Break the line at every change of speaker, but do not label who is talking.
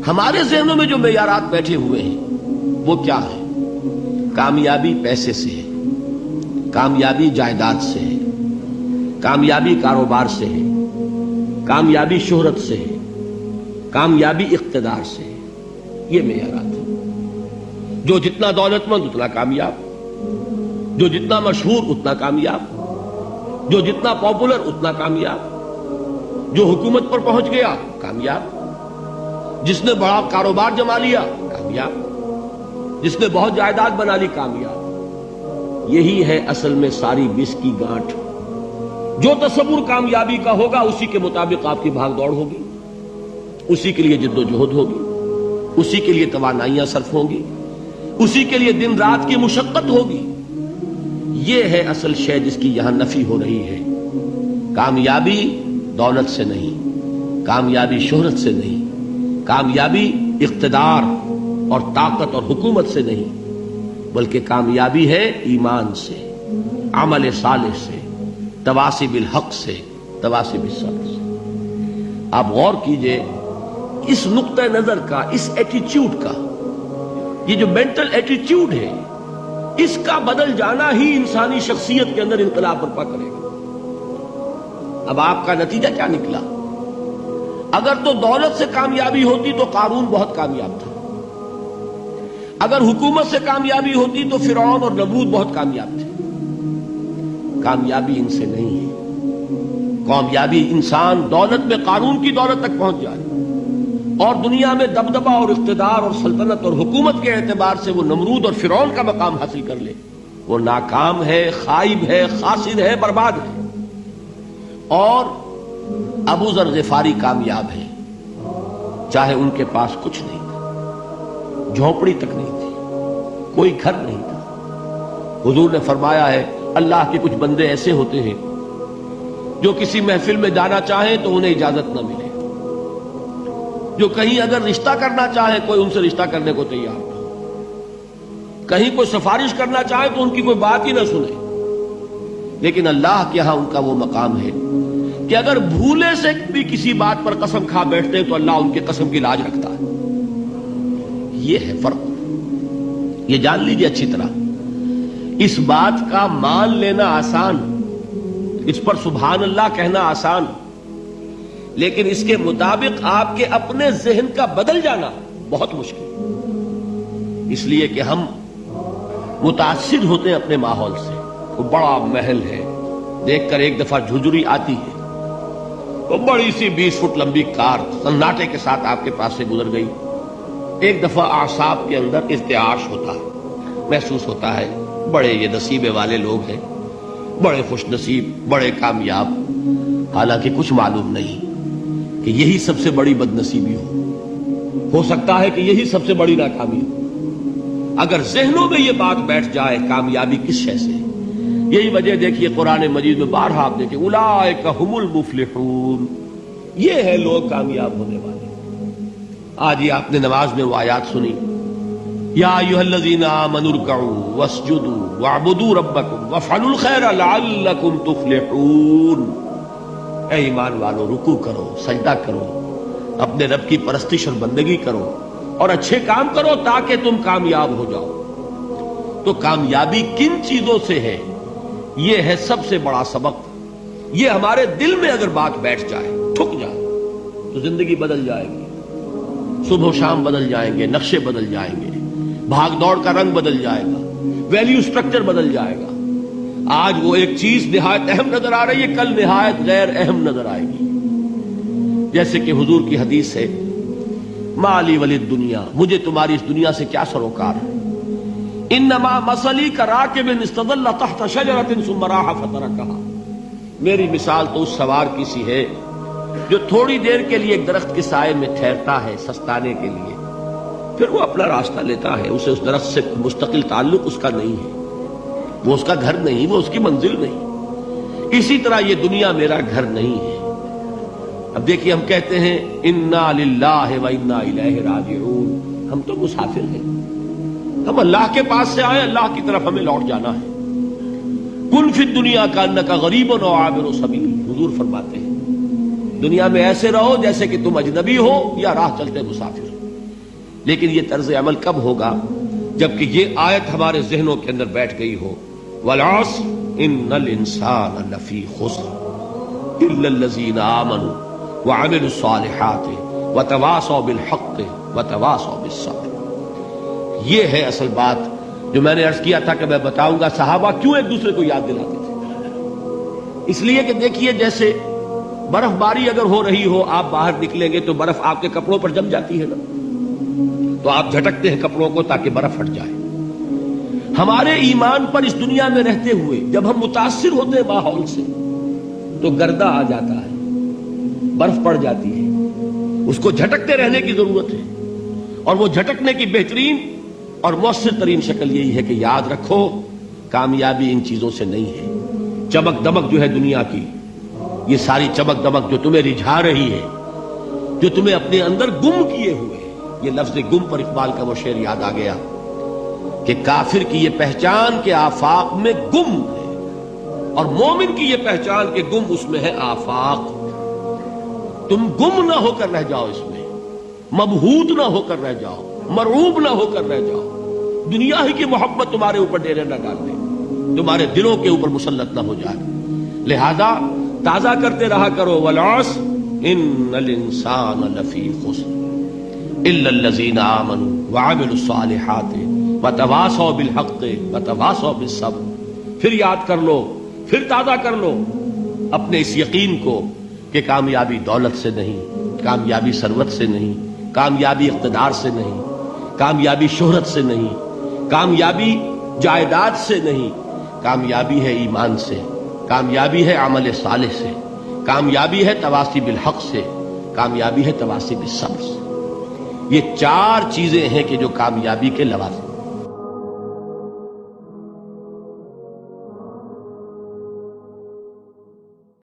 ہمارے ذہنوں میں جو معیارات بیٹھے ہوئے ہیں وہ کیا ہے؟ کامیابی پیسے سے ہے، کامیابی جائیداد سے ہے، کامیابی کاروبار سے ہے، کامیابی شہرت سے ہے، کامیابی اقتدار سے ہے. یہ معیارات ہیں. جو جتنا دولت مند اتنا کامیاب، جو جتنا مشہور اتنا کامیاب، جو جتنا پاپولر اتنا کامیاب، جو حکومت پر پہنچ گیا کامیاب، جس نے بڑا کاروبار جما لیا کامیاب، جس نے بہت جائیداد بنا لی کامیاب. یہی ہے اصل میں ساری بس کی گانٹھ. جو تصور کامیابی کا ہوگا اسی کے مطابق آپ کی بھاگ دوڑ ہوگی، اسی کے لیے جد و جہد ہوگی، اسی کے لیے توانائیاں صرف ہوں گی، اسی کے لیے دن رات کی مشقت ہوگی. یہ ہے اصل شے جس کی یہاں نفی ہو رہی ہے. کامیابی دولت سے نہیں، کامیابی شہرت سے نہیں، کامیابی اقتدار اور طاقت اور حکومت سے نہیں، بلکہ کامیابی ہے ایمان سے، عمل صالح سے، تواصی بالحق سے، تواصی بالصبر سے. آپ غور کیجئے اس نقطہ نظر کا، اس ایٹیچیوڈ کا، یہ جو مینٹل ایٹیچیوڈ ہے، اس کا بدل جانا ہی انسانی شخصیت کے اندر انقلاب برپا کرے گا. اب آپ کا نتیجہ کیا نکلا؟ اگر تو دولت سے کامیابی ہوتی تو قارون بہت کامیاب تھا، اگر حکومت سے کامیابی ہوتی تو فرعون اور نمرود بہت کامیاب تھے. کامیابی ان سے نہیں ہے. کامیابی انسان دولت میں قارون کی دولت تک پہنچ جائے اور دنیا میں دبدبہ اور اقتدار اور سلطنت اور حکومت کے اعتبار سے وہ نمرود اور فرعون کا مقام حاصل کر لے، وہ ناکام ہے، خائب ہے، خاسر ہے، برباد ہے. اور ابو ذر غفاری کامیاب ہے، چاہے ان کے پاس کچھ نہیں تھا، جھونپڑی تک نہیں تھی، کوئی گھر نہیں تھا. حضور نے فرمایا ہے اللہ کے کچھ بندے ایسے ہوتے ہیں جو کسی محفل میں جانا چاہیں تو انہیں اجازت نہ ملے، جو کہیں اگر رشتہ کرنا چاہے کوئی ان سے رشتہ کرنے کو تیار نہ، کہیں کوئی سفارش کرنا چاہے تو ان کی کوئی بات ہی نہ سنے. لیکن اللہ کے ہاں ان کا وہ مقام ہے کہ اگر بھولے سے بھی کسی بات پر قسم کھا بیٹھتے تو اللہ ان کے قسم کی لاج رکھتا ہے. یہ ہے فرق. یہ جان لیجیے اچھی طرح. اس بات کا مان لینا آسان، اس پر سبحان اللہ کہنا آسان، لیکن اس کے مطابق آپ کے اپنے ذہن کا بدل جانا بہت مشکل. اس لیے کہ ہم متاثر ہوتے ہیں اپنے ماحول سے. وہ بڑا محل ہے، دیکھ کر ایک دفعہ جھجری آتی ہے، وہ بڑی سی 20 فٹ لمبی کار سناٹے کے ساتھ آپ کے پاس سے گزر گئی. ایک دفعہ اعصاب کے اندر ارتعاش ہوتا ہے، محسوس ہوتا ہے بڑے یہ نصیبے والے لوگ ہیں، بڑے خوش نصیب، بڑے کامیاب. حالانکہ کچھ معلوم نہیں کہ یہی سب سے بڑی بد نصیبی ہو سکتا ہے کہ یہی سب سے بڑی ناکامی ہو. اگر ذہنوں میں یہ بات بیٹھ جائے کامیابی کس شے سے. یہی وجہ دیکھیے قرآن مجید میں بارہا آپ دیکھیں اولئک ھم المفلحون، یہ ہے لوگ کامیاب ہونے والے. آج یہ آپ نے نماز میں وہ آیات سنی، یا ایھا الذین آمنوا ارکعوا واسجدوا واعبدوا ربکم وافعلوا الخیر لعلکم تفلحون. اے ایمان والو، رکوع کرو، سجدہ کرو، اپنے رب کی پرستش اور بندگی کرو اور اچھے کام کرو تاکہ تم کامیاب ہو جاؤ. تو کامیابی کن چیزوں سے ہے؟ یہ ہے سب سے بڑا سبق. یہ ہمارے دل میں اگر بات بیٹھ جائے، ٹھک جائے، تو زندگی بدل جائے گی. صبح و شام بدل جائیں گے، نقشے بدل جائیں گے، بھاگ دوڑ کا رنگ بدل جائے گا، ویلیو سٹرکچر بدل جائے گا. آج وہ ایک چیز نہایت اہم نظر آ رہی ہے، کل نہایت غیر اہم نظر آئے گی. جیسے کہ حضور کی حدیث ہے، مالی ولی دنیا، مجھے تمہاری اس دنیا سے کیا سروکار ہے. انما مثلی کراکب استظل تحت شجرۃ ثم راح فترکها، میری مثال تو اس سوار کی سی ہے جو تھوڑی دیر کے لیے ایک درخت کے سائے میں ٹھہرتا ہے سستانے کے لیے، پھر وہ اپنا راستہ لیتا ہے. اسے اس درخت سے مستقل تعلق اس کا نہیں ہے، وہ اس کا گھر نہیں، وہ اس کی منزل نہیں. اسی طرح یہ دنیا میرا گھر نہیں ہے. اب دیکھیے ہم کہتے ہیں انا للہ و انا الیہ راجعون، ہم تو مسافر ہیں، ہم اللہ کے پاس سے آئے، اللہ کی طرف ہمیں لوٹ جانا ہے. کن فی الدنیا کانک غریب و عابر سبیل، حضور فرماتے ہیں دنیا میں ایسے رہو جیسے کہ تم اجنبی ہو یا راہ چلتے مسافر. لیکن یہ طرز عمل کب ہوگا؟ جبکہ یہ آیت ہمارے ذہنوں کے اندر بیٹھ گئی ہو. والعصر ان الانسان لفی خسر الا الذین آمنوا وعملوا الصالحات وتواصوا بالحق وتواصوا بالصبر. یہ ہے اصل بات جو میں نے عرض کیا تھا کہ میں بتاؤں گا صحابہ کیوں ایک دوسرے کو یاد دلاتے تھے. اس لیے کہ دیکھیے جیسے برف باری اگر ہو رہی ہو، آپ باہر نکلیں گے تو برف آپ کے کپڑوں پر جم جاتی ہے نا، تو آپ جھٹکتے ہیں کپڑوں کو تاکہ برف ہٹ جائے. ہمارے ایمان پر اس دنیا میں رہتے ہوئے جب ہم متاثر ہوتے ہیں ماحول سے تو گردہ آ جاتا ہے، برف پڑ جاتی ہے، اس کو جھٹکتے رہنے کی ضرورت ہے. اور وہ جھٹکنے کی بہترین اور مؤثر ترین شکل یہی ہے کہ یاد رکھو کامیابی ان چیزوں سے نہیں ہے. چمک دمک جو ہے دنیا کی، یہ ساری چمک دمک جو تمہیں رجھا رہی ہے، جو تمہیں اپنے اندر گم کیے ہوئے، یہ لفظ گم پر اقبال کا وہ شعر یاد آ گیا کہ کافر کی یہ پہچان کے آفاق میں گم ہے، اور مومن کی یہ پہچان کے گم اس میں ہے آفاق. تم گم نہ ہو کر رہ جاؤ، اس میں مبہوت نہ ہو کر رہ جاؤ، مرعوب نہ ہو کر رہ جاؤ. دنیا ہی کی محبت تمہارے اوپر ڈیرے نہ ڈال دے، تمہارے دلوں کے اوپر مسلط نہ ہو جائے. لہذا تازہ کرتے رہا کرو والعصر ان الانسان لفی خسر الا الذین آمنوا وعملوا الصالحات وتواصوا بالحق وتواصوا بالصبر. پھر یاد کر لو، پھر تازہ کر لو اپنے اس یقین کو کہ کامیابی دولت سے نہیں، کامیابی ثروت سے نہیں، کامیابی اقتدار سے نہیں، کامیابی شہرت سے نہیں، کامیابی جائیداد سے نہیں، کامیابی ہے ایمان سے، کامیابی ہے عمل صالح سے، کامیابی ہے تواصی بالحق سے، کامیابی ہے تواصی بالصبر سے. یہ چار چیزیں ہیں کہ جو کامیابی کے لوازم